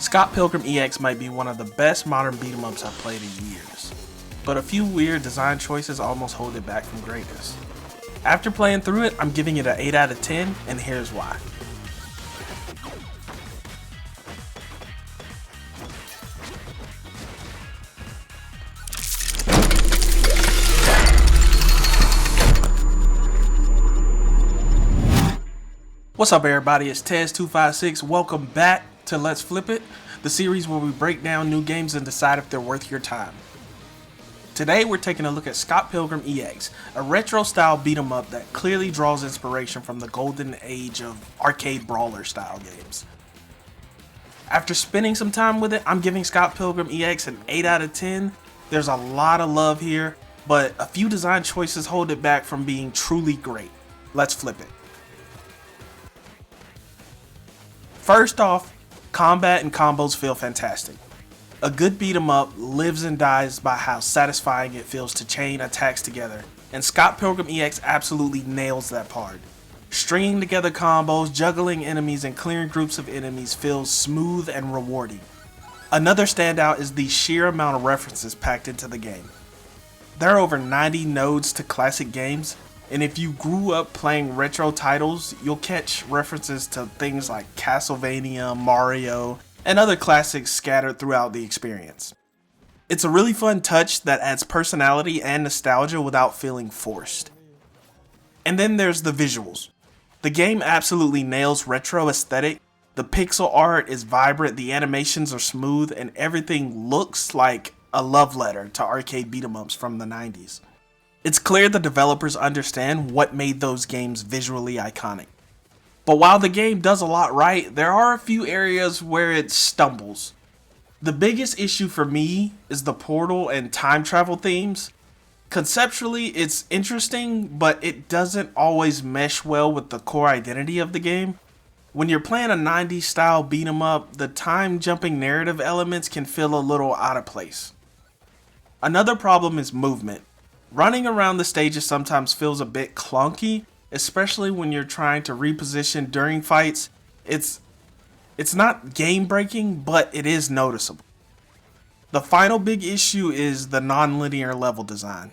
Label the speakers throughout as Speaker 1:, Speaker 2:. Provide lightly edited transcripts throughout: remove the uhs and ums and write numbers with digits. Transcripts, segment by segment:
Speaker 1: Scott Pilgrim EX might be one of the best modern beat-em-ups I've played in years, but a few weird design choices almost hold it back from greatness. After playing through it, I'm giving it an 8 out of 10, and here's why. What's up everybody, it's Tez256. Welcome back to Let's Flip It, the series where we break down new games and decide if they're worth your time. Today we're taking a look at Scott Pilgrim EX, a retro style beat 'em up that clearly draws inspiration from the golden age of arcade brawler style games. After spending some time with it, I'm giving Scott Pilgrim EX an 8 out of 10. There's a lot of love here, but a few design choices hold it back from being truly great. Let's flip it. First off, combat and combos feel fantastic. A good beat 'em up lives and dies by how satisfying it feels to chain attacks together, and Scott Pilgrim EX absolutely nails that part. Stringing together combos, juggling enemies, and clearing groups of enemies feels smooth and rewarding. Another standout is the sheer amount of references packed into the game. There are over 90 nodes to classic games, and if you grew up playing retro titles, you'll catch references to things like Castlevania, Mario, and other classics scattered throughout the experience. It's a really fun touch that adds personality and nostalgia without feeling forced. And then there's the visuals. The game absolutely nails retro aesthetic. The pixel art is vibrant, the animations are smooth, and everything looks like a love letter to arcade beat 'em ups from the 90s. It's clear the developers understand what made those games visually iconic. But while the game does a lot right, there are a few areas where it stumbles. The biggest issue for me is the portal and time travel themes. Conceptually, it's interesting, but it doesn't always mesh well with the core identity of the game. When you're playing a 90s style beat 'em up, the time jumping narrative elements can feel a little out of place. Another problem is movement. Running around the stages sometimes feels a bit clunky, especially when you're trying to reposition during fights. It's not game breaking, but it is noticeable. The final big issue is the non-linear level design.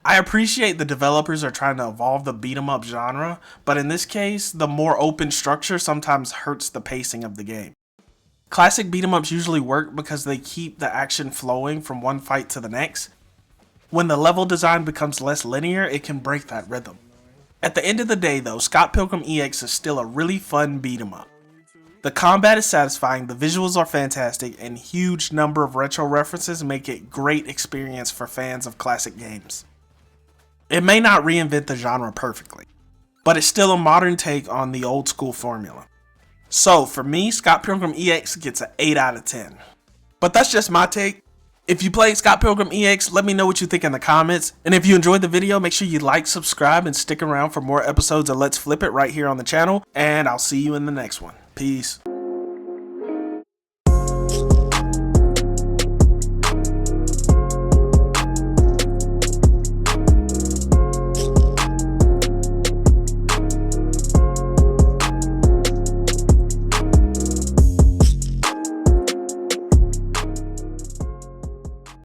Speaker 1: I appreciate the developers are trying to evolve the beat 'em up genre, but in this case, the more open structure sometimes hurts the pacing of the game. Classic beat 'em ups usually work because they keep the action flowing from one fight to the next. When the level design becomes less linear, it can break that rhythm. At the end of the day though, Scott Pilgrim EX is still a really fun beat 'em up. The combat is satisfying, the visuals are fantastic, and huge number of retro references make it a great experience for fans of classic games. It may not reinvent the genre perfectly, but it's still a modern take on the old school formula. So for me, Scott Pilgrim EX gets an 8 out of 10. But that's just my take. If you played Scott Pilgrim EX, let me know what you think in the comments. And if you enjoyed the video, make sure you like, subscribe, and stick around for more episodes of Let's Flip It right here on the channel. And I'll see you in the next one. Peace.